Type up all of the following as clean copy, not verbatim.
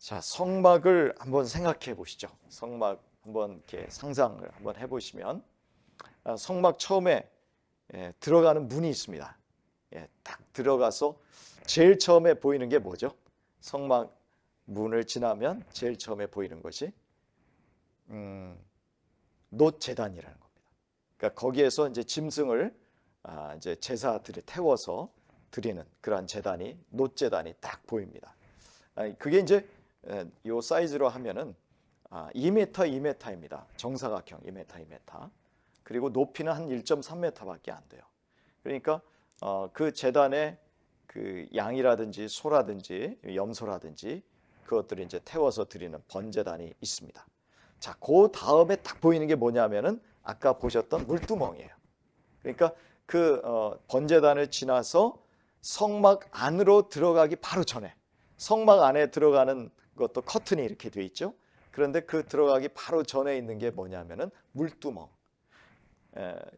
자, 성막을 한번 생각해 보시죠. 성막 한번 이렇게 상상을 한번 해보시면 성막 처음에 들어가는 문이 있습니다. 딱 들어가서 제일 처음에 보이는 게 뭐죠? 성막 문을 지나면 제일 처음에 보이는 것이 놋제단이라는 겁니다. 그러니까 거기에서 이제 짐승을 이제 제사들을 태워서 드리는 그러한 제단이 놋제단이 딱 보입니다. 그게 이제 요 사이즈로 하면은 2m, 2m입니다. 정사각형 2m, 2m. 그리고 높이는 한 1.3m밖에 안 돼요. 그러니까 그 제단에 그 양이라든지 소라든지 염소라든지 그것들을 이제 태워서 드리는 번제단이 있습니다. 자, 그 다음에 딱 보이는 게 뭐냐면은 아까 보셨던 물두멍이에요. 그러니까 그 번제단을 지나서 성막 안으로 들어가기 바로 전에 성막 안에 들어가는 것도 커튼이 이렇게 돼 있죠. 그런데 그 들어가기 바로 전에 있는 게 뭐냐면은 물두멍.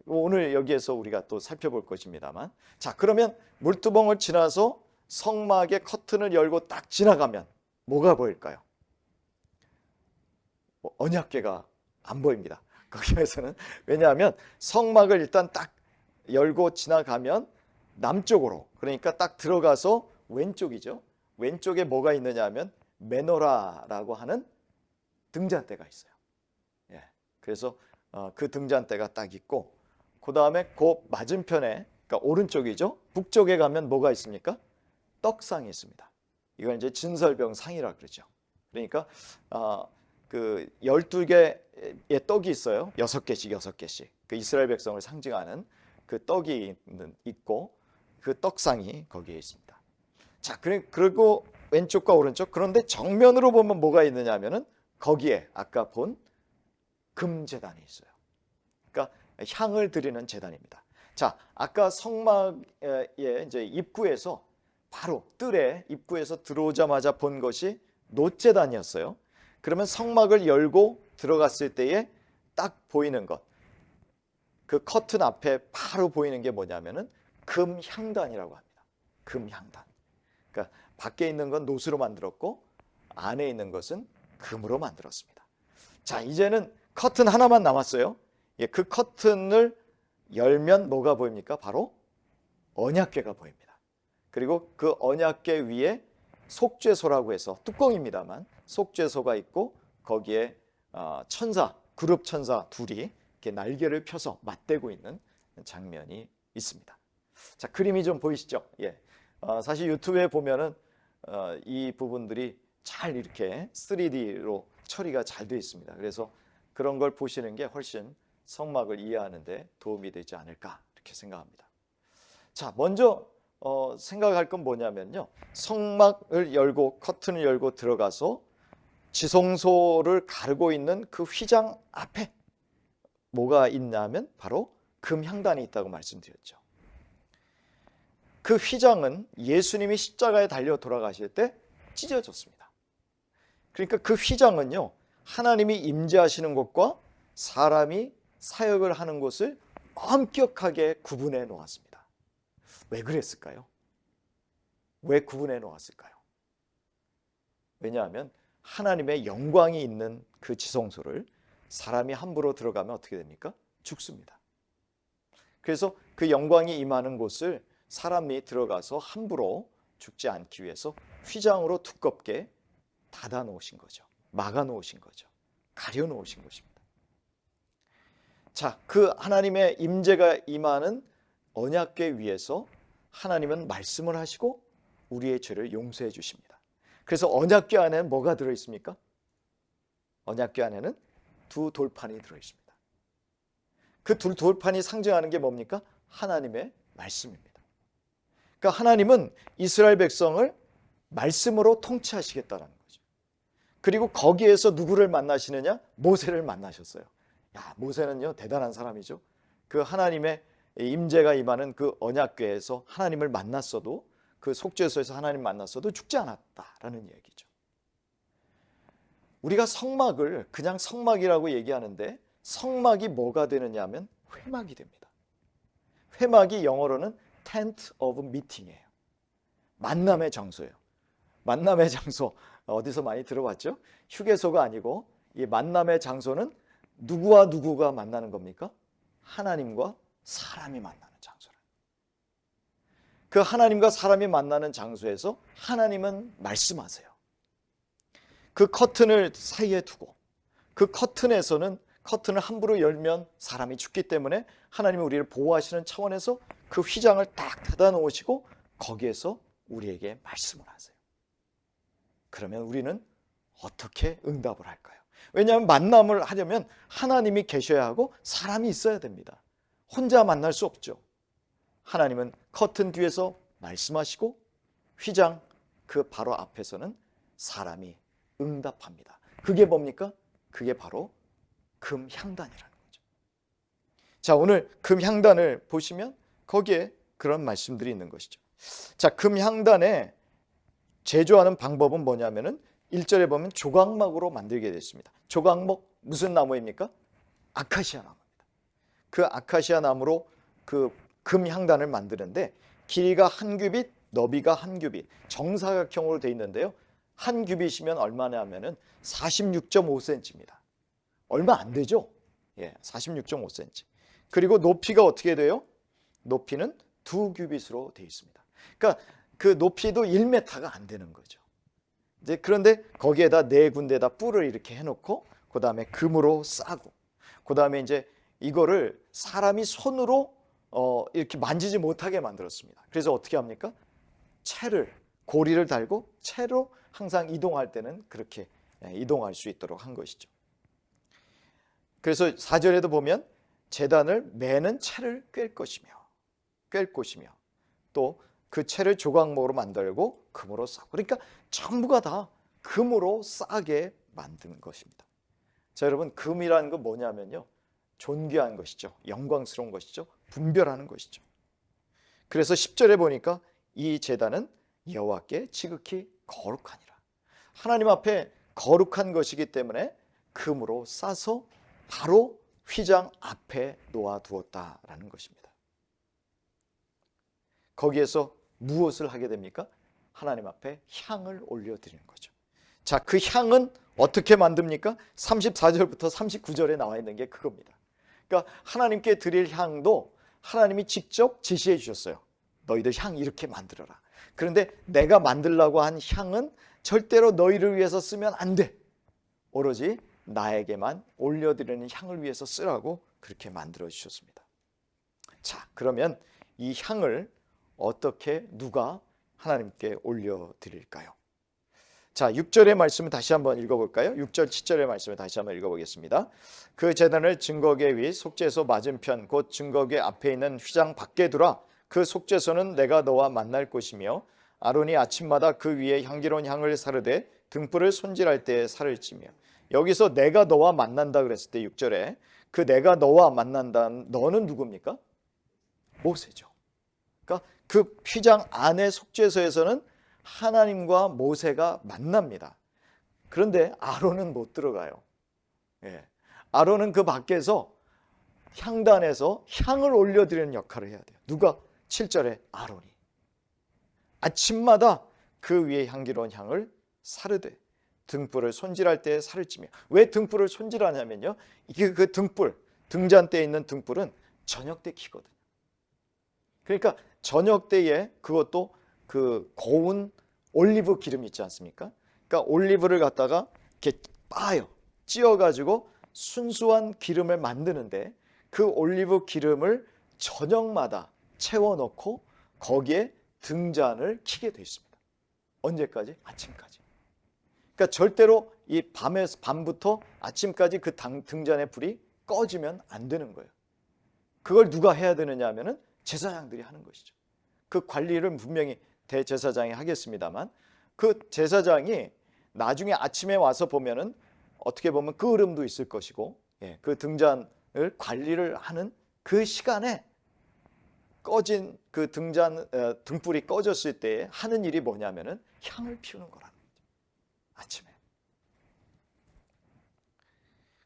오늘 여기에서 우리가 또 살펴볼 것입니다만, 자, 그러면 물두멍을 지나서 성막의 커튼을 열고 딱 지나가면 뭐가 보일까요? 언약궤가 안 보입니다. 거기에서는. 왜냐하면 성막을 일단 딱 열고 지나가면 남쪽으로, 그러니까 딱 들어가서 왼쪽이죠. 왼쪽에 뭐가 있느냐 하면 메노라라고 하는 등잔대가 있어요. 그래서 그 등잔대가 딱 있고, 그 다음에 그 맞은편에, 그러니까 오른쪽이죠. 북쪽에 가면 뭐가 있습니까? 떡상이 있습니다. 이걸 이제 진설병상이라 그러죠. 그러니까 그 12개의 떡이 있어요. 6개씩 6개씩. 그 이스라엘 백성을 상징하는 그 떡이 있고, 그 떡상이 거기에 있습니다. 자, 그리고 왼쪽과 오른쪽. 그런데 정면으로 보면 뭐가 있느냐 하면은 거기에 아까 본 금제단이 있어요. 그러니까 향을 드리는 제단입니다. 자, 아까 성막의 이제 입구에서 바로 뜰에 입구에서 들어오자마자 본 것이 놋제단이었어요. 그러면 성막을 열고 들어갔을 때에 딱 보이는 것, 그 커튼 앞에 바로 보이는 게 뭐냐면은 금향단이라고 합니다. 금향단. 그러니까 밖에 있는 건 놋으로 만들었고 안에 있는 것은 금으로 만들었습니다. 자, 이제는 커튼 하나만 남았어요. 그 커튼을 열면 뭐가 보입니까? 바로 언약궤가 보입니다. 그리고 그 언약궤 위에 속죄소라고 해서 뚜껑입니다만 속죄소가 있고, 거기에 천사, 그룹 천사 둘이 이렇게 날개를 펴서 맞대고 있는 장면이 있습니다. 자, 그림이 좀 보이시죠? 사실 유튜브에 보면은 이 부분들이 잘 이렇게 3D로 처리가 잘 되어 있습니다. 그래서 그런 걸 보시는 게 훨씬 성막을 이해하는 데 도움이 되지 않을까 이렇게 생각합니다. 자, 먼저 생각할 건 뭐냐면요. 성막을 열고 커튼을 열고 들어가서 지성소를 가르고 있는 그 휘장 앞에 뭐가 있냐면 바로 금향단이 있다고 말씀드렸죠. 그 휘장은 예수님이 십자가에 달려 돌아가실 때 찢어졌습니다. 그러니까 그 휘장은요, 하나님이 임재하시는 곳과 사람이 사역을 하는 곳을 엄격하게 구분해 놓았습니다. 왜 그랬을까요? 왜 구분해 놓았을까요? 왜냐하면 하나님의 영광이 있는 그 지성소를 사람이 함부로 들어가면 어떻게 됩니까? 죽습니다. 그래서 그 영광이 임하는 곳을 사람이 들어가서 함부로 죽지 않기 위해서 휘장으로 두껍게 닫아 놓으신 거죠. 막아 놓으신 거죠. 가려 놓으신 것입니다. 자, 그 하나님의 임재가 임하는 언약궤 위에서 하나님은 말씀을 하시고 우리의 죄를 용서해 주십니다. 그래서 언약궤 안에는 뭐가 들어 있습니까? 언약궤 안에는 두 돌판이 들어 있습니다. 그 두 돌판이 상징하는 게 뭡니까? 하나님의 말씀입니다. 그러니까 하나님은 이스라엘 백성을 말씀으로 통치하시겠다는 거죠. 그리고 거기에서 누구를 만나시느냐? 모세를 만나셨어요. 야, 모세는요 대단한 사람이죠. 그 하나님의 임재가 임하는 그 언약궤에서 하나님을 만났어도, 그 속죄소에서 하나님 만났어도 죽지 않았다라는 얘기죠. 우리가 성막을 그냥 성막이라고 얘기하는데 성막이 뭐가 되느냐 하면 회막이 됩니다. 회막이 영어로는 tent of meeting이에요. 만남의 장소예요. 만남의 장소. 어디서 많이 들어봤죠? 휴게소가 아니고 이 만남의 장소는 누구와 누구가 만나는 겁니까? 하나님과 사람이 만나는 장소라. 그 하나님과 사람이 만나는 장소에서 하나님은 말씀하세요. 그 커튼을 사이에 두고 그 커튼에서는 커튼을 함부로 열면 사람이 죽기 때문에 하나님은 우리를 보호하시는 차원에서 그 휘장을 딱 닫아 놓으시고 거기에서 우리에게 말씀을 하세요. 그러면 우리는 어떻게 응답을 할까요? 왜냐하면 만남을 하려면 하나님이 계셔야 하고 사람이 있어야 됩니다. 혼자 만날 수 없죠. 하나님은 커튼 뒤에서 말씀하시고 휘장 그 바로 앞에서는 사람이 응답합니다. 그게 뭡니까? 그게 바로 금향단이라는 거죠. 자, 오늘 금향단을 보시면 거기에 그런 말씀들이 있는 것이죠. 자, 금향단에 제조하는 방법은 뭐냐면은 1절에 보면 조각막으로 만들게 됐습니다. 조각목 무슨 나무입니까? 아카시아 나무입니다. 그 아카시아 나무로 그 금향단을 만드는데 길이가 한 규빗, 너비가 한 규빗, 정사각형으로 되어 있는데요. 한 규빗이면 얼마나 하면은 46.5cm입니다. 얼마 안 되죠? 예, 46.5cm. 그리고 높이가 어떻게 돼요? 높이는 2규빗으로 되어 있습니다. 그러니까 그 높이도 1m가 안 되는 거죠. 이제 그런데 거기에다 4군데다 뿔을 이렇게 해놓고 그 다음에 금으로 싸고 그 다음에 이제 이거를 사람이 손으로 이렇게 만지지 못하게 만들었습니다. 그래서 어떻게 합니까? 채를 고리를 달고 채로 항상 이동할 때는 그렇게 이동할 수 있도록 한 것이죠. 그래서 4절에도 보면 제단을 매는 채를 꿰 것이며 또 그 채를 조각목으로 만들고 금으로 싸고 그러니까 전부가 다 금으로 싸게 만든 것입니다. 자, 여러분 금이라는 건 뭐냐면요. 존귀한 것이죠. 영광스러운 것이죠. 분별하는 것이죠. 그래서 10절에 보니까 이 제단은 여호와께 지극히 거룩하니라. 하나님 앞에 거룩한 것이기 때문에 금으로 싸서 바로 휘장 앞에 놓아두었다라는 것입니다. 거기에서 무엇을 하게 됩니까? 하나님 앞에 향을 올려드리는 거죠. 자, 그 향은 어떻게 만듭니까? 34절부터 39절에 나와 있는 게 그겁니다. 그러니까 하나님께 드릴 향도 하나님이 직접 지시해 주셨어요. 너희들 향 이렇게 만들어라. 그런데 내가 만들라고 한 향은 절대로 너희를 위해서 쓰면 안 돼. 오로지 나에게만 올려드리는 향을 위해서 쓰라고 그렇게 만들어 주셨습니다. 자, 그러면 이 향을 어떻게 누가 하나님께 올려드릴까요? 자, 6절의 말씀을 다시 한번 읽어볼까요? 6절, 7절의 말씀을 다시 한번 읽어보겠습니다. 그 제단을 증거궤 위 속죄소 맞은편 곧 증거궤 앞에 있는 휘장 밖에 두라. 그 속죄소는 내가 너와 만날 곳이며 아론이 아침마다 그 위에 향기로운 향을 사르되 등불을 손질할 때에 살을 찌며. 여기서 내가 너와 만난다 그랬을 때 6절에 그 내가 너와 만난다 너는 누굽니까? 모세죠. 그러니까 그 휘장 안의 속죄소에서는 하나님과 모세가 만납니다. 그런데 아론은 못 들어가요. 예. 아론은 그 밖에서 향단에서 향을 올려드리는 역할을 해야 돼요. 누가? 7절에 아론이. 아침마다 그 위에 향기로운 향을 사르되 등불을 손질할 때 살을 찌며. 왜 등불을 손질하냐면요. 이게 그 등불, 등잔대에 있는 등불은 저녁 때 켜거든요. 그러니까 저녁 때에 그것도 그 고운 올리브 기름 있지 않습니까? 그러니까 올리브를 갖다가 이렇게 빻아요. 찧어가지고 순수한 기름을 만드는데 그 올리브 기름을 저녁마다 채워넣고 거기에 등잔을 켜게 돼 있습니다. 언제까지? 아침까지. 그러니까 절대로 이 밤부터 아침까지 그 등잔의 불이 꺼지면 안 되는 거예요. 그걸 누가 해야 되느냐 하면은 제사장들이 하는 것이죠. 그 관리를 분명히 대제사장이 하겠습니다만 그 제사장이 나중에 아침에 와서 보면은 어떻게 보면 끄름도 있을 것이고 그 등잔을 관리를 하는 그 시간에 꺼진 그 등불이 꺼졌을 때 하는 일이 뭐냐면은 향을 피우는 거라는 거죠. 아침에.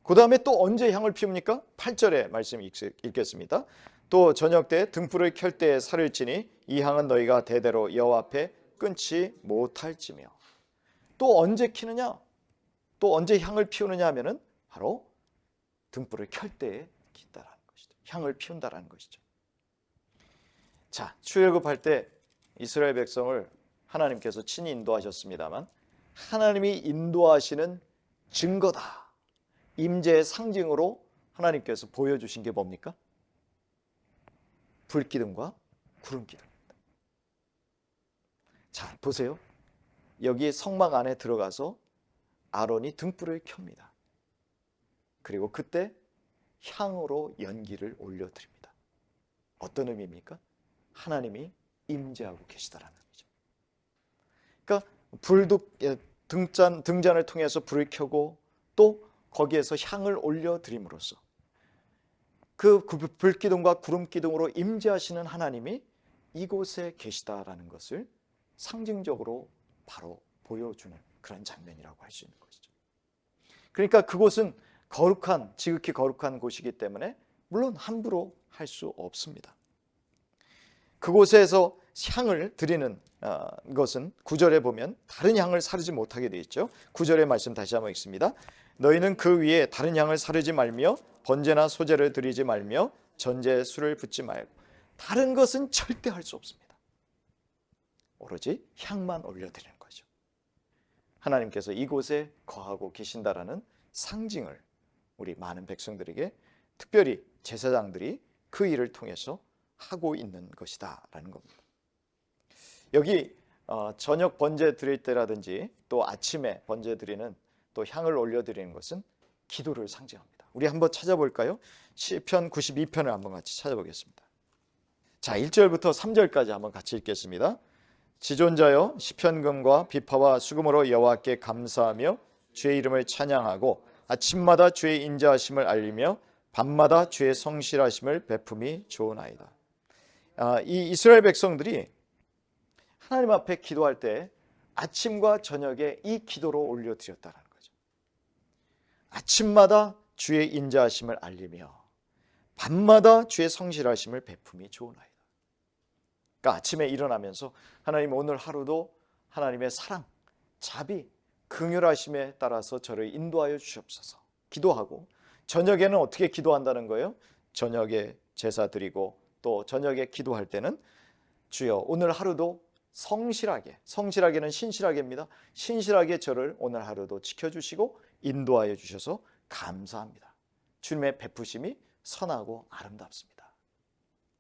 그 다음에 또 언제 향을 피웁니까? 8절의 말씀 읽겠습니다. 또 저녁 때 등불을 켤 때에 살을 찌니 이 향은 너희가 대대로 여호와 앞에 끊지 못할지며. 또 언제 키느냐? 또 언제 향을 피우느냐 하면은 바로 등불을 켤 때에 킨다라는 것이죠. 향을 피운다라는 것이죠. 자, 출애굽할 때 이스라엘 백성을 하나님께서 친히 인도하셨습니다만 하나님이 인도하시는 증거다. 임재의 상징으로 하나님께서 보여주신 게 뭡니까? 불기둥과 구름기둥입니다. 자, 보세요. 여기 성막 안에 들어가서 아론이 등불을 켭니다. 그리고 그때 향으로 연기를 올려드립니다. 어떤 의미입니까? 하나님이 임재하고 계시다라는 의미죠. 그러니까 등잔을 통해서 불을 켜고 또 거기에서 향을 올려드림으로써 그 불기둥과 구름기둥으로 임재하시는 하나님이 이곳에 계시다라는 것을 상징적으로 바로 보여주는 그런 장면이라고 할 수 있는 것이죠. 그러니까 그곳은 지극히 거룩한 곳이기 때문에 물론 함부로 할 수 없습니다. 그곳에서 향을 드리는 것은 9절에 보면 다른 향을 사르지 못하게 되어 있죠. 9절의 말씀 다시 한번 읽습니다. 너희는 그 위에 다른 향을 사르지 말며 번제나 소제를 드리지 말며 전제에 술을 붓지 말고. 다른 것은 절대 할 수 없습니다. 오로지 향만 올려드리는 거죠. 하나님께서 이곳에 거하고 계신다라는 상징을 우리 많은 백성들에게 특별히 제사장들이 그 일을 통해서 하고 있는 것이다 라는 겁니다. 여기 저녁 번제 드릴 때라든지 또 아침에 번제 드리는 또 향을 올려드리는 것은 기도를 상징합니다. 우리 한번 찾아볼까요? 시편 92편을 한번 같이 찾아보겠습니다. 자, 1절부터 3절까지 한번 같이 읽겠습니다. 지존자여 시편금과 비파와 수금으로 여호와께 감사하며 주의 이름을 찬양하고 아침마다 주의 인자하심을 알리며 밤마다 주의 성실하심을 베품이 좋으나이다. 이 이스라엘 백성들이 하나님 앞에 기도할 때 아침과 저녁에 이 기도로 올려드렸다는 거죠. 아침마다 주의 인자하심을 알리며 밤마다 주의 성실하심을 베품이 좋으나이다. 그러니까 아침에 일어나면서 하나님 오늘 하루도 하나님의 사랑, 자비, 긍휼하심에 따라서 저를 인도하여 주시옵소서 기도하고 저녁에는 어떻게 기도한다는 거예요? 저녁에 제사 드리고 또 저녁에 기도할 때는 주여 오늘 하루도 성실하게는 신실하게입니다. 신실하게 저를 오늘 하루도 지켜주시고 인도하여 주셔서 감사합니다. 주님의 베푸심이 선하고 아름답습니다.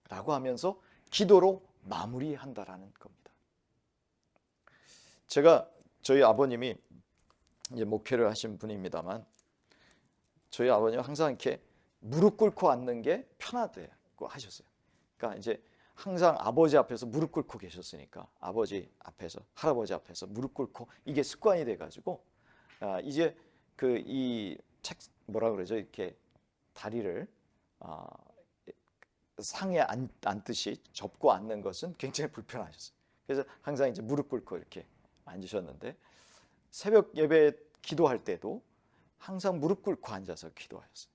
라고 하면서 기도로 마무리한다라는 겁니다. 저희 아버님이 이제 목회를 하신 분입니다만 저희 아버님은 항상 이렇게 무릎 꿇고 앉는 게 편하다고 하셨어요. 그러니까 이제 항상 아버지 앞에서 무릎 꿇고 계셨으니까 아버지 앞에서 할아버지 앞에서 무릎 꿇고 이게 습관이 돼가지고 이제 이 책 뭐라 그러죠? 이렇게 다리를 상에 앉듯이 접고 앉는 것은 굉장히 불편하셨어요. 그래서 항상 이제 무릎 꿇고 이렇게 앉으셨는데 새벽 예배 기도할 때도 항상 무릎 꿇고 앉아서 기도하셨어요.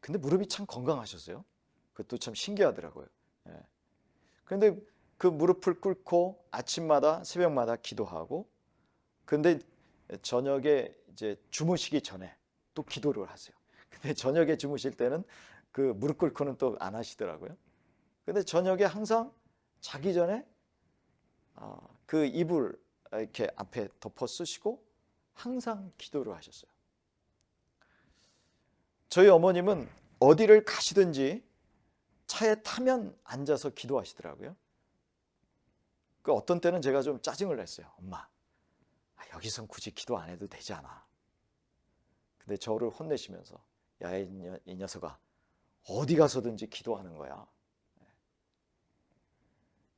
근데 무릎이 참 건강하셨어요. 그것도 참 신기하더라고요. 그런데 그 무릎을 꿇고 아침마다 새벽마다 기도하고 근데 저녁에 이제 주무시기 전에 또 기도를 하세요. 근데 저녁에 주무실 때는 그 무릎 꿇고는 또 안 하시더라고요. 근데 저녁에 항상 자기 전에 그 이불 이렇게 앞에 덮어 쓰시고 항상 기도를 하셨어요. 저희 어머님은 어디를 가시든지 차에 타면 앉아서 기도하시더라고요. 그 어떤 때는 제가 좀 짜증을 냈어요. 엄마, 여기선 굳이 기도 안 해도 되지 않아. 근데 저를 혼내시면서 야, 이 녀석아, 어디 가서든지 기도하는 거야.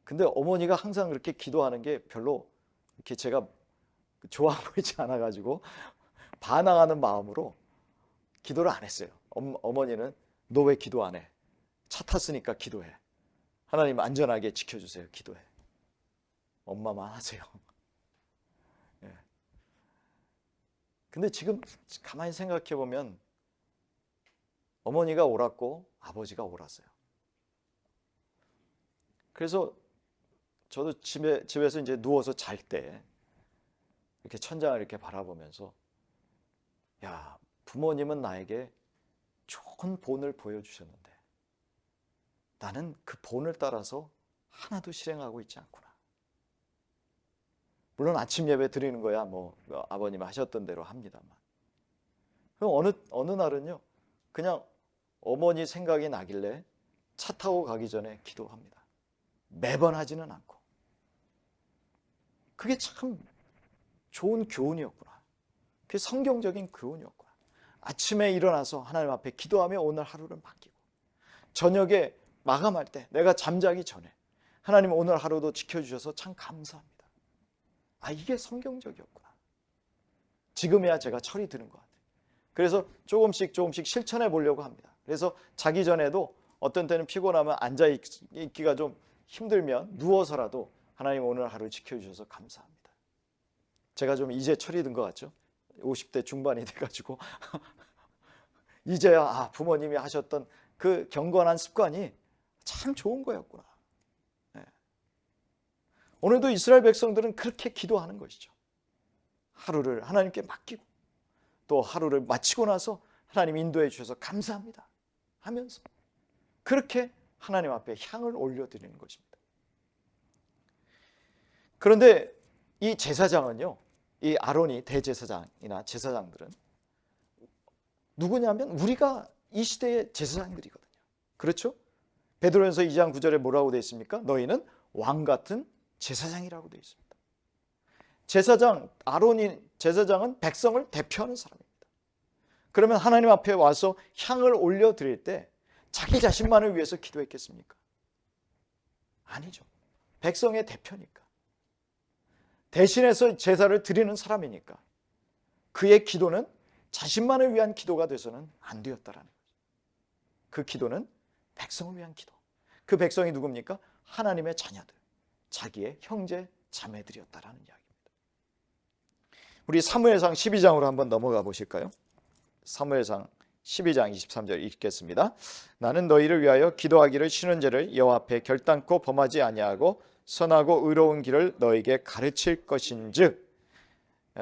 근데 어머니가 항상 그렇게 기도하는 게 별로 이렇게 제가 좋아 보이지 않아가지고 반항하는 마음으로 기도를 안 했어요. 어머니는 너 왜 기도 안 해? 차 탔으니까 기도해. 하나님 안전하게 지켜주세요. 기도해. 엄마만 하세요. 예. 근데 지금 가만히 생각해 보면 어머니가 옳았고 아버지가 옳았어요. 그래서 저도 집에서 이제 누워서 잘 때 이렇게 천장을 이렇게 바라보면서 야, 부모님은 나에게 좋은 본을 보여주셨는데 나는 그 본을 따라서 하나도 실행하고 있지 않구나. 물론 아침 예배 드리는 거야 뭐 아버님 하셨던 대로 합니다만, 그럼 어느 날은요 그냥 어머니 생각이 나길래 차 타고 가기 전에 기도합니다. 매번 하지는 않고. 그게 참 좋은 교훈이었구나. 그게 성경적인 교훈이었구나. 아침에 일어나서 하나님 앞에 기도하며 오늘 하루를 맡기고, 저녁에 마감할 때 내가 잠자기 전에 하나님 오늘 하루도 지켜주셔서 참 감사합니다. 아, 이게 성경적이었구나. 지금이야 제가 철이 드는 것 같아요. 그래서 조금씩 실천해 보려고 합니다. 그래서 자기 전에도 어떤 때는 피곤하면 앉아 있기가 좀 힘들면 누워서라도 하나님 오늘 하루 지켜주셔서 감사합니다. 제가 좀 이제 철이 든 것 같죠? 50대 중반이 돼가지고 이제야 부모님이 하셨던 그 경건한 습관이 참 좋은 거였구나. 네. 오늘도 이스라엘 백성들은 그렇게 기도하는 것이죠. 하루를 하나님께 맡기고 또 하루를 마치고 나서 하나님 인도해 주셔서 감사합니다 하면서 그렇게 하나님 앞에 향을 올려드리는 것입니다. 그런데 이 제사장은요, 이 아론이 대제사장이나 제사장들은 누구냐면 우리가 이 시대의 제사장들이거든요. 그렇죠? 베드로전서 2장 9절에 뭐라고 되어 있습니까? 너희는 왕 같은 제사장이라고 되어 있습니다. 제사장은 백성을 대표하는 사람입니다. 그러면 하나님 앞에 와서 향을 올려드릴 때 자기 자신만을 위해서 기도했겠습니까? 아니죠. 백성의 대표니까. 대신해서 제사를 드리는 사람이니까 그의 기도는 자신만을 위한 기도가 돼서는 안 되었다라는 거죠. 그 기도는 백성을 위한 기도. 그 백성이 누굽니까? 하나님의 자녀들, 자기의 형제 자매들이었다라는 이야기입니다. 우리 사무엘상 12장으로 한번 넘어가 보실까요? 사무엘상 12장 23절 읽겠습니다. 나는 너희를 위하여 기도하기를 쉬는 죄를 여호와 앞에 결단코 범하지 아니하고 선하고 의로운 길을 너에게 가르칠 것인즉.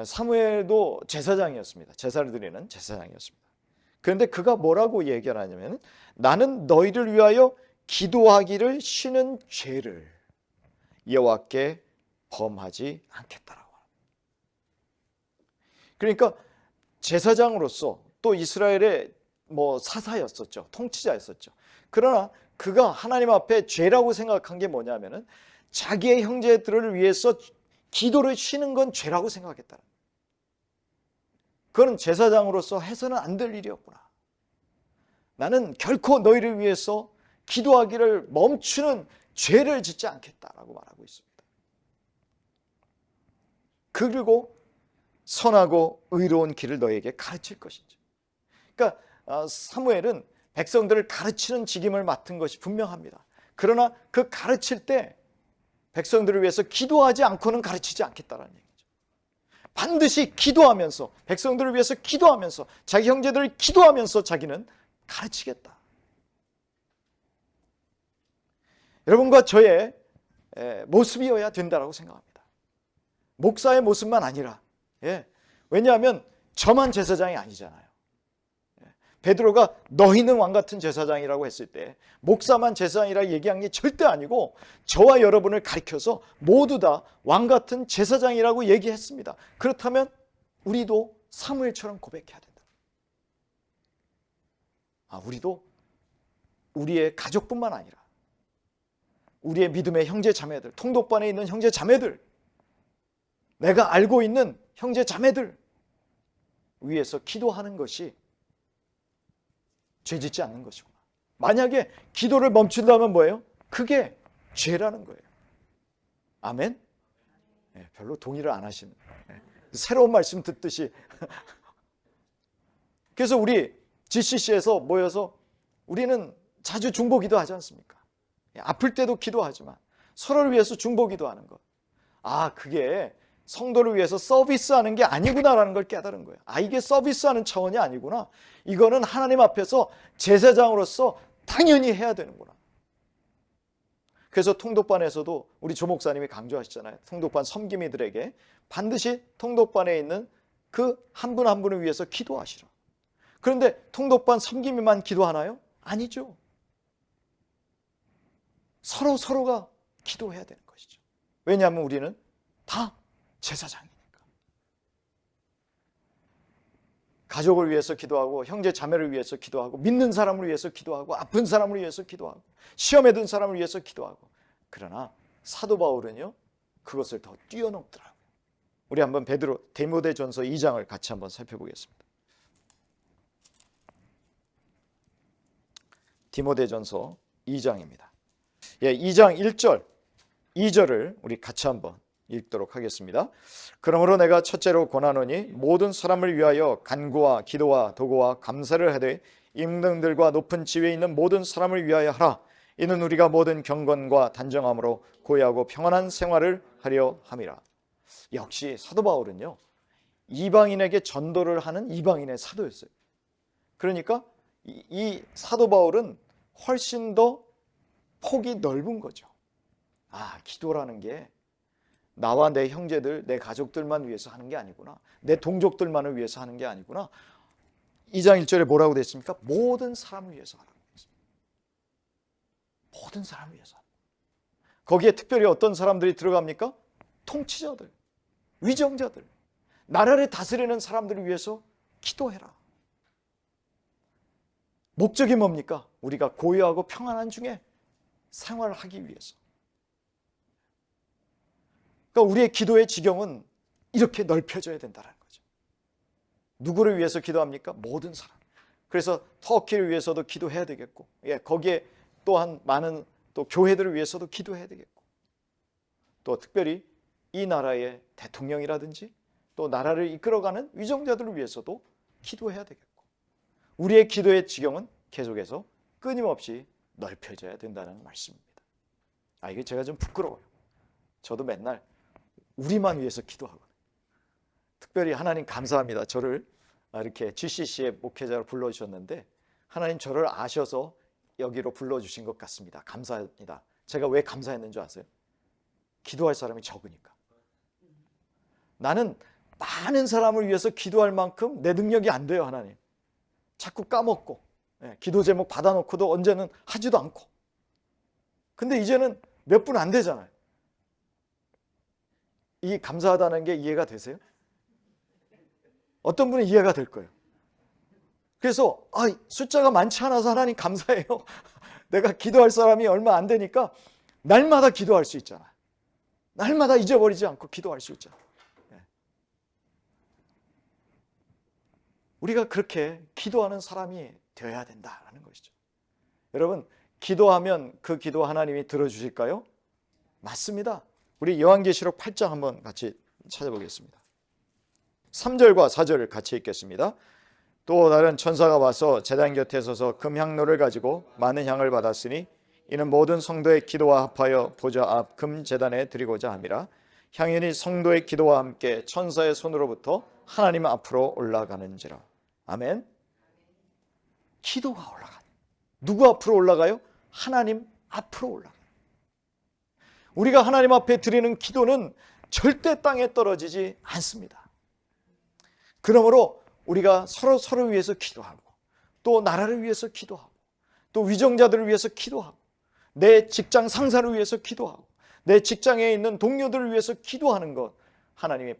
사무엘도 제사장이었습니다. 제사를 드리는 제사장이었습니다. 그런데 그가 뭐라고 얘기를 하냐면 나는 너희를 위하여 기도하기를 쉬는 죄를 여호와께 범하지 않겠다라고 합니다. 그러니까 제사장으로서 또 이스라엘의 사사였었죠. 통치자였었죠. 그러나 그가 하나님 앞에 죄라고 생각한 게 뭐냐면은 자기의 형제들을 위해서 기도를 쉬는 건 죄라고 생각했다. 그건 제사장으로서 해서는 안 될 일이었구나. 나는 결코 너희를 위해서 기도하기를 멈추는 죄를 짓지 않겠다라고 말하고 있습니다. 그리고 선하고 의로운 길을 너희에게 가르칠 것이지. 그러니까 사무엘은 백성들을 가르치는 직임을 맡은 것이 분명합니다. 그러나 그 가르칠 때 백성들을 위해서 기도하지 않고는 가르치지 않겠다라는 얘기죠. 반드시 기도하면서 백성들을 위해서 기도하면서 자기 형제들을 기도하면서 자기는 가르치겠다. 여러분과 저의 모습이어야 된다고 생각합니다. 목사의 모습만 아니라, 왜냐하면 저만 제사장이 아니잖아요. 베드로가 너희는 왕같은 제사장이라고 했을 때 목사만 제사장이라 얘기한 게 절대 아니고 저와 여러분을 가리켜서 모두 다 왕같은 제사장이라고 얘기했습니다. 그렇다면 우리도 사무엘처럼 고백해야 된다. 우리도 우리의 가족뿐만 아니라 우리의 믿음의 형제 자매들, 통독반에 있는 형제 자매들, 내가 알고 있는 형제 자매들 위해서 기도하는 것이 죄짓지 않는 것이구나. 만약에 기도를 멈춘다면 뭐예요? 그게 죄라는 거예요. 아멘? 별로 동의를 안 하시는. 새로운 말씀 듣듯이. 그래서 우리 GCC에서 모여서 우리는 자주 중보기도 하지 않습니까? 아플 때도 기도하지만 서로를 위해서 중보기도하는 것. 그게 성도를 위해서 서비스하는 게 아니구나라는 걸 깨달은 거예요. 이게 서비스하는 차원이 아니구나. 이거는 하나님 앞에서 제사장으로서 당연히 해야 되는구나. 그래서 통독반에서도 우리 조 목사님이 강조하시잖아요. 통독반 섬김이들에게 반드시 통독반에 있는 그 한 분 한 분을 위해서 기도하시라. 그런데 통독반 섬김이만 기도하나요? 아니죠. 서로가 기도해야 되는 것이죠. 왜냐하면 우리는 다 제사장이니까. 가족을 위해서 기도하고 형제 자매를 위해서 기도하고 믿는 사람을 위해서 기도하고 아픈 사람을 위해서 기도하고 시험에 든 사람을 위해서 기도하고. 그러나 사도 바울은요, 그것을 더 뛰어넘더라고요. 우리 한번 디모데전서 2장을 같이 한번 살펴보겠습니다. 디모데전서 2장입니다. 2장 1절, 2절을 우리 같이 한번 읽도록 하겠습니다. 그러므로 내가 첫째로 권하노니 모든 사람을 위하여 간구와 기도와 도구와 감사를 하되 임금들과 높은 지위에 있는 모든 사람을 위하여 하라. 이는 우리가 모든 경건과 단정함으로 고요하고 평안한 생활을 하려 함이라. 역시 사도 바울은요, 이방인에게 전도를 하는 이방인의 사도였어요. 그러니까 이 사도 바울은 훨씬 더 폭이 넓은 거죠. 기도라는 게 나와 내 형제들, 내 가족들만 위해서 하는 게 아니구나. 내 동족들만을 위해서 하는 게 아니구나. 2장 1절에 뭐라고 됐습니까? 모든 사람을 위해서 하라고 했습니다. 모든 사람을 위해서. 거기에 특별히 어떤 사람들이 들어갑니까? 통치자들, 위정자들, 나라를 다스리는 사람들을 위해서 기도해라. 목적이 뭡니까? 우리가 고요하고 평안한 중에 생활을 하기 위해서. 그러니까 우리의 기도의 지경은 이렇게 넓혀져야 된다는 거죠. 누구를 위해서 기도합니까? 모든 사람. 그래서 터키를 위해서도 기도해야 되겠고, 거기에 또한 많은 또 교회들을 위해서도 기도해야 되겠고, 또 특별히 이 나라의 대통령이라든지 또 나라를 이끌어가는 위정자들을 위해서도 기도해야 되겠고, 우리의 기도의 지경은 계속해서 끊임없이 넓혀져야 된다는 말씀입니다. 이게 제가 좀 부끄러워요. 저도 맨날 우리만 위해서 기도하거든요. 특별히 하나님 감사합니다. 저를 이렇게 GCC의 목회자로 불러주셨는데 하나님 저를 아셔서 여기로 불러주신 것 같습니다. 감사합니다. 제가 왜 감사했는 줄 아세요? 기도할 사람이 적으니까. 나는 많은 사람을 위해서 기도할 만큼 내 능력이 안 돼요. 하나님. 자꾸 까먹고 기도 제목 받아놓고도 언제는 하지도 않고. 근데 이제는 몇 분 안 되잖아요. 이 감사하다는 게 이해가 되세요? 어떤 분은 이해가 될 거예요. 그래서 숫자가 많지 않아서 하나님 감사해요. 내가 기도할 사람이 얼마 안 되니까 날마다 기도할 수 있잖아. 날마다 잊어버리지 않고 기도할 수 있잖아. 우리가 그렇게 기도하는 사람이 되어야 된다는 것이죠. 여러분, 기도하면 그 기도 하나님이 들어주실까요? 맞습니다. 우리 요한계시록 8장 한번 같이 찾아보겠습니다. 3절과 4절을 같이 읽겠습니다. 또 다른 천사가 와서 제단 곁에 서서 금향로를 가지고 많은 향을 받았으니 이는 모든 성도의 기도와 합하여 보좌 앞 금제단에 드리고자 함이라. 향연이 성도의 기도와 함께 천사의 손으로부터 하나님 앞으로 올라가는지라. 아멘. 기도가 올라가요. 누구 앞으로 올라가요? 하나님 앞으로 올라가요. 우리가 하나님 앞에 드리는 기도는 절대 땅에 떨어지지 않습니다. 그러므로 우리가 서로를 위해서 기도하고, 또 나라를 위해서 기도하고, 또 위정자들을 위해서 기도하고, 내 직장 상사를 위해서 기도하고, 내 직장에 있는 동료들을 위해서 기도하는 것, 하나님이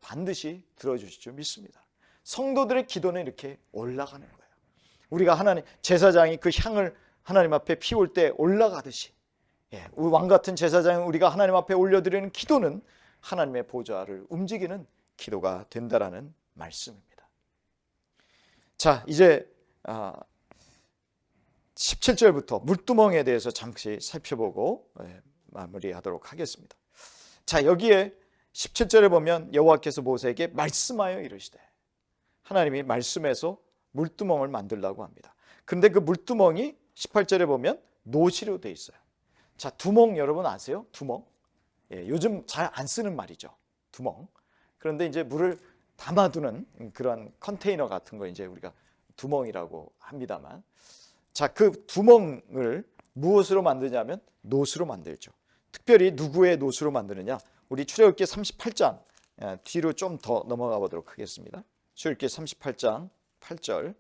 반드시 들어주실 줄 믿습니다. 성도들의 기도는 이렇게 올라가는 거예요. 우리가 하나님 제사장이 그 향을 하나님 앞에 피울 때 올라가듯이, 왕 같은 제사장은 우리가 하나님 앞에 올려드리는 기도는 하나님의 보좌를 움직이는 기도가 된다라는 말씀입니다. 자, 이제 17절부터 물두멍에 대해서 잠시 살펴보고 마무리하도록 하겠습니다. 자, 여기에 17절에 보면 여호와께서 모세에게 말씀하여 이르시되, 하나님이 말씀에서 물두멍을 만들라고 합니다. 그런데 그 물두멍이 18절에 보면 노시로 되어 있어요. 자, 두멍 여러분 아세요? 두멍. 요즘 잘 안 쓰는 말이죠. 두멍. 그런데 이제 물을 담아두는 그런 컨테이너 같은 거 이제 우리가 두멍이라고 합니다만, 자, 그 두멍을 무엇으로 만드냐면 노수로 만들죠. 특별히 누구의 노수로 만드느냐? 우리 출애굽기 38장 뒤로 좀 더 넘어가 보도록 하겠습니다. 출애굽기 38장 8절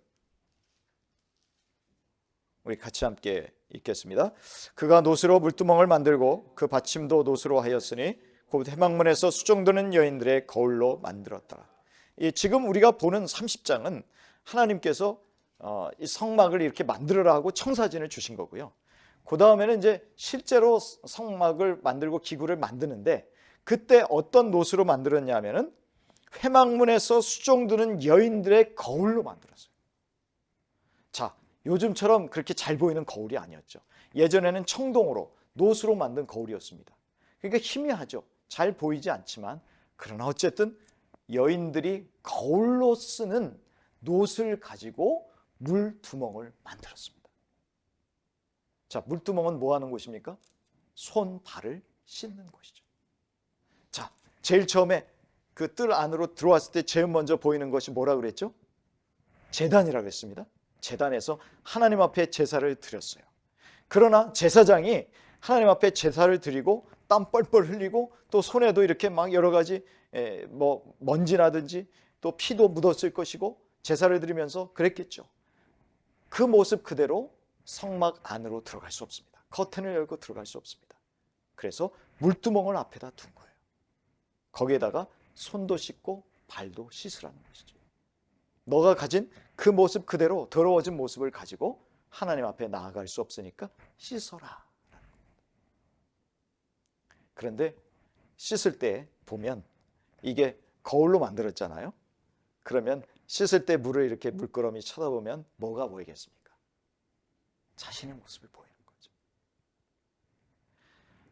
우리 같이 함께 읽겠습니다. 그가 노스로 물두멍을 만들고 그 받침도 노스로 하였으니 곧 회막문에서 수종드는 여인들의 거울로 만들었더라. 지금 우리가 보는 30장은 하나님께서 이 성막을 이렇게 만들어라 하고 청사진을 주신 거고요. 그 다음에는 이제 실제로 성막을 만들고 기구를 만드는데 그때 어떤 노스로 만들었냐면은 회막문에서 수종드는 여인들의 거울로 만들었어요. 자, 요즘처럼 그렇게 잘 보이는 거울이 아니었죠. 예전에는 청동으로 노스로 만든 거울이었습니다. 그러니까 희미하죠. 잘 보이지 않지만 그러나 어쨌든 여인들이 거울로 쓰는 노스를 가지고 물두멍을 만들었습니다. 자, 물두멍은 뭐 하는 곳입니까? 손, 발을 씻는 곳이죠. 자, 제일 처음에 그 뜰 안으로 들어왔을 때 제일 먼저 보이는 것이 뭐라 그랬죠? 제단이라고 했습니다. 제단에서 하나님 앞에 제사를 드렸어요. 그러나 제사장이 하나님 앞에 제사를 드리고 땀 뻘뻘 흘리고 또 손에도 이렇게 막 여러 가지 뭐 먼지나든지 또 피도 묻었을 것이고 제사를 드리면서 그랬겠죠. 그 모습 그대로 성막 안으로 들어갈 수 없습니다. 커튼을 열고 들어갈 수 없습니다. 그래서 물두멍을 앞에다 둔 거예요. 거기에다가 손도 씻고 발도 씻으라는 것이죠. 너가 가진 그 모습 그대로 더러워진 모습을 가지고 하나님 앞에 나아갈 수 없으니까 씻어라. 그런데 씻을 때 보면 이게 거울로 만들었잖아요. 그러면 씻을 때 물을 이렇게 물끄러미 쳐다보면 뭐가 보이겠습니까? 자신의 모습을 보이는 거죠.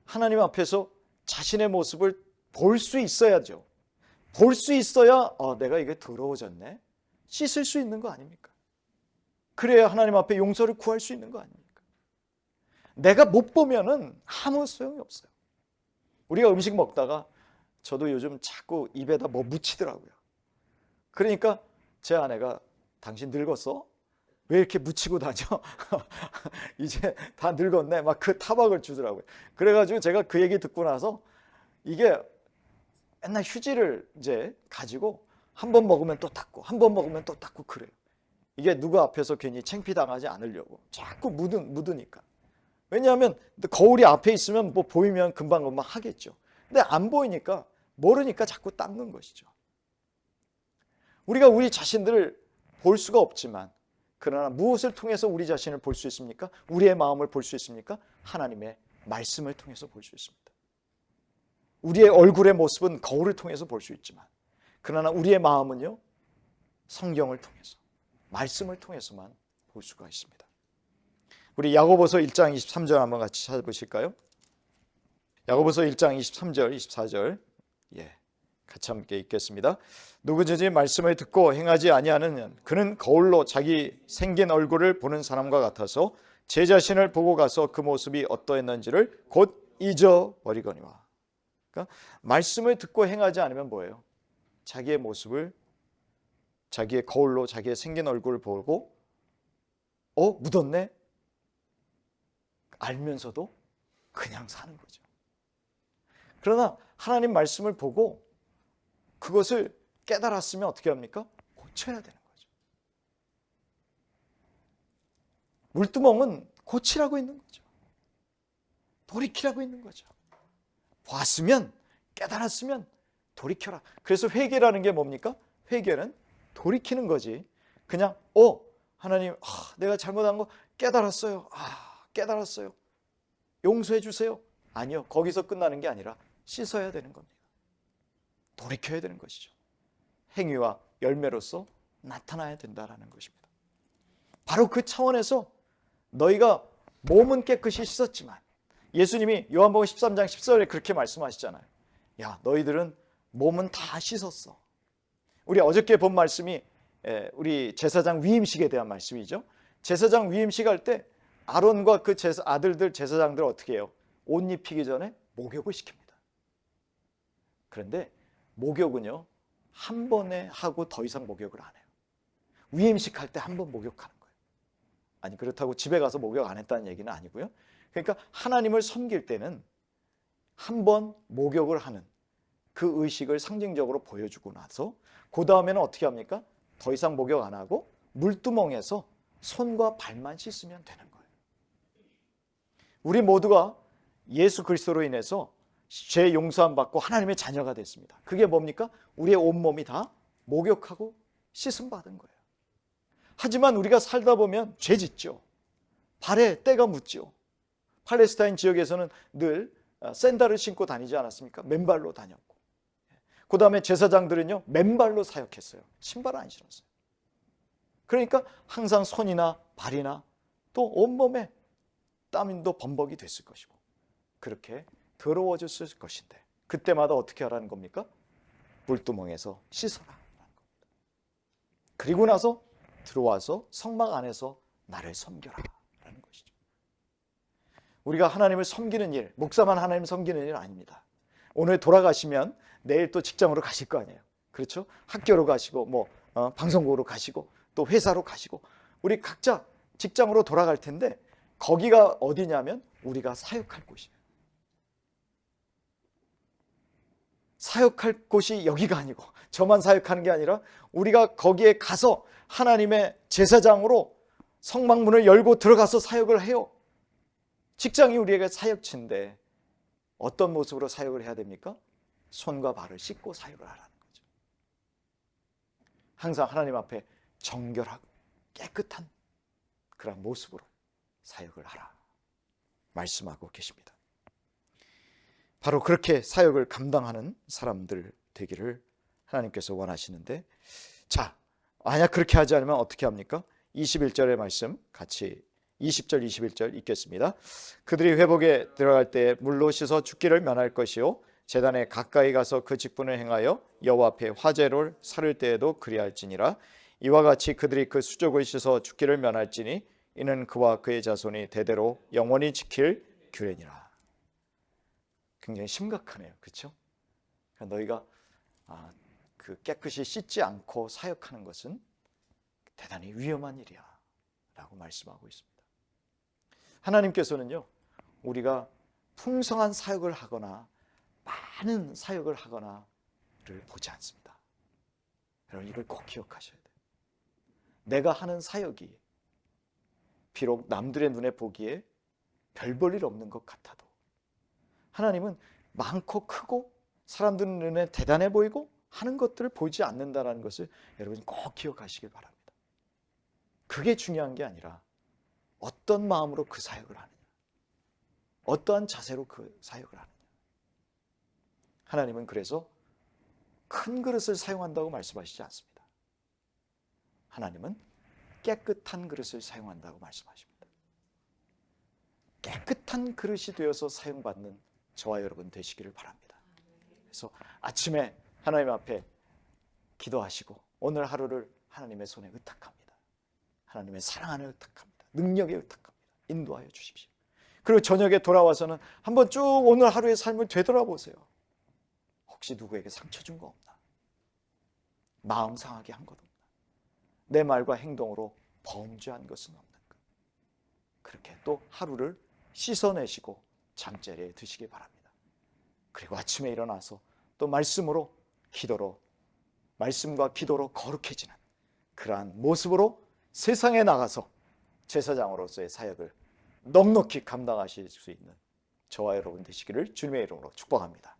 하나님 앞에서 자신의 모습을 볼 수 있어야죠. 볼 수 있어야 내가 이게 더러워졌네. 씻을 수 있는 거 아닙니까? 그래야 하나님 앞에 용서를 구할 수 있는 거 아닙니까? 내가 못 보면은 아무 소용이 없어요. 우리가 음식 먹다가 저도 요즘 자꾸 입에다 뭐 묻히더라고요. 그러니까 제 아내가 당신 늙었어? 왜 이렇게 묻히고 다녀? 이제 다 늙었네. 막 그 타박을 주더라고요. 그래가지고 제가 그 얘기 듣고 나서 이게 맨날 휴지를 이제 가지고 한 번 먹으면 또 닦고 한 번 먹으면 또 닦고 그래요. 이게 누구 앞에서 괜히 창피당하지 않으려고 자꾸 묻으니까. 왜냐하면 거울이 앞에 있으면 뭐 보이면 금방 하겠죠. 근데 안 보이니까 모르니까 자꾸 닦는 것이죠. 우리가 우리 자신들을 볼 수가 없지만 그러나 무엇을 통해서 우리 자신을 볼 수 있습니까? 우리의 마음을 볼 수 있습니까? 하나님의 말씀을 통해서 볼 수 있습니다. 우리의 얼굴의 모습은 거울을 통해서 볼 수 있지만 그러나 우리의 마음은요, 성경을 통해서 말씀을 통해서만 볼 수가 있습니다. 우리 야고보서 1장 23절 한번 같이 찾아보실까요? 야고보서 1장 23절 24절 같이 함께 읽겠습니다. 누구든지 말씀을 듣고 행하지 아니하는 그는 거울로 자기 생긴 얼굴을 보는 사람과 같아서 제 자신을 보고 가서 그 모습이 어떠했는지를 곧 잊어버리거니와. 그러니까 말씀을 듣고 행하지 않으면 뭐예요? 자기의 모습을 자기의 거울로 자기의 생긴 얼굴을 보고 묻었네? 알면서도 그냥 사는 거죠. 그러나 하나님 말씀을 보고 그것을 깨달았으면 어떻게 합니까? 고쳐야 되는 거죠. 물두멍은 고치라고 있는 거죠. 돌이키라고 있는 거죠. 봤으면 깨달았으면 돌이켜라. 그래서 회개라는 게 뭡니까? 회개는 돌이키는 거지. 그냥 하나님 내가 잘못한 거 깨달았어요. 깨달았어요. 용서해 주세요. 아니요. 거기서 끝나는 게 아니라 씻어야 되는 겁니다. 돌이켜야 되는 것이죠. 행위와 열매로서 나타나야 된다는 것입니다. 바로 그 차원에서 너희가 몸은 깨끗이 씻었지만 예수님이 요한복음 13장 14절에 그렇게 말씀하시잖아요. 야, 너희들은 몸은 다 씻었어. 우리 어저께 본 말씀이 우리 제사장 위임식에 대한 말씀이죠. 제사장 위임식 할 때 아론과 그 아들들 제사장들 어떻게 해요? 옷 입히기 전에 목욕을 시킵니다. 그런데 목욕은요, 한 번에 하고 더 이상 목욕을 안 해요. 위임식 할 때 한 번 목욕하는 거예요. 아니, 그렇다고 집에 가서 목욕 안 했다는 얘기는 그러니까 하나님을 섬길 때는 한 번 목욕을 하는 그 의식을 상징적으로 보여주고 나서 그 다음에는 어떻게 합니까? 더 이상 목욕 안 하고 물두멍에서 손과 발만 씻으면 되는 거예요. 우리 모두가 예수 그리스도로 인해서 죄 용서함 받고 하나님의 자녀가 됐습니다. 그게 뭡니까? 우리의 온몸이 다 목욕하고 씻음 받은 거예요. 하지만 우리가 살다 보면 죄 짓죠. 발에 때가 묻죠. 팔레스타인 지역에서는 늘 샌들을 신고 다니지 않았습니까? 맨발로 다녔고. 그 다음에 제사장들은요, 맨발로 사역했어요. 신발을 안 신었어요. 그러니까 항상 손이나 발이나 또 온몸에 땀도 범벅이 됐을 것이고 그렇게 더러워졌을 것인데 그때마다 어떻게 하라는 겁니까? 물두멍에서 씻어라. 그리고 나서 들어와서 성막 안에서 나를 섬겨라 라는 것이죠. 우리가 하나님을 섬기는 일, 목사만 하나님 섬기는 일 아닙니다. 오늘 돌아가시면 내일 또 직장으로 가실 거 아니에요. 그렇죠? 학교로 가시고 방송국으로 가시고 또 회사로 가시고 우리 각자 직장으로 돌아갈 텐데 거기가 어디냐면 우리가 사역할 곳이에요. 사역할 곳이 여기가 아니고 저만 사역하는 게 아니라 우리가 거기에 가서 하나님의 제사장으로 성막문을 열고 들어가서 사역을 해요. 직장이 우리에게 사역지인데 어떤 모습으로 사역을 해야 됩니까? 손과 발을 씻고 사역을 하라는 거죠. 항상 하나님 앞에 정결하고 깨끗한 그런 모습으로 사역을 하라 말씀하고 계십니다. 바로 그렇게 사역을 감당하는 사람들 되기를 하나님께서 원하시는데, 자, 만약 그렇게 하지 않으면 어떻게 합니까? 21절의 말씀 같이 20절 21절 읽겠습니다. 그들이 회복에 들어갈 때 물로 씻어 죽기를 면할 것이요 제단에 가까이 가서 그 직분을 행하여 여호와 앞에 화제를 살을 때에도 그리할지니라. 이와 같이 그들이 그 수족을 씻어 죽기를 면할지니 이는 그와 그의 자손이 대대로 영원히 지킬 규례니라. 굉장히 심각하네요. 그렇죠? 너희가 그 깨끗이 씻지 않고 사역하는 것은 대단히 위험한 일이야 라고 말씀하고 있습니다. 하나님께서는요, 우리가 풍성한 사역을 하거나 많은 사역을 하거나를 보지 않습니다. 여러분 이걸 꼭 기억하셔야 돼요. 내가 하는 사역이 비록 남들의 눈에 보기에 별 볼 일 없는 것 같아도 하나님은 많고 크고 사람들 눈에 대단해 보이고 하는 것들을 보지 않는다는 것을 여러분 꼭 기억하시길 바랍니다. 그게 중요한 게 아니라 어떤 마음으로 그 사역을 하느냐, 어떠한 자세로 그 사역을 하느냐. 하나님은 그래서 큰 그릇을 사용한다고 말씀하시지 않습니다. 하나님은 깨끗한 그릇을 사용한다고 말씀하십니다. 깨끗한 그릇이 되어서 사용받는 저와 여러분 되시기를 바랍니다. 그래서 아침에 하나님 앞에 기도하시고 오늘 하루를 하나님의 손에 의탁합니다. 하나님의 사랑 안에 의탁합니다. 능력에 의탁합니다. 인도하여 주십시오. 그리고 저녁에 돌아와서는 한번 쭉 오늘 하루의 삶을 되돌아보세요. 혹시 누구에게 상처 준 거 없나? 마음 상하게 한 것 없나? 내 말과 행동으로 범죄한 것은 없는가? 그렇게 또 하루를 씻어내시고 잠자리에 드시기 바랍니다. 그리고 아침에 일어나서 또 말씀으로 기도로, 말씀과 기도로 거룩해지는 그러한 모습으로 세상에 나가서 제사장으로서의 사역을 넉넉히 감당하실 수 있는 저와 여러분 되시기를 주님의 이름으로 축복합니다.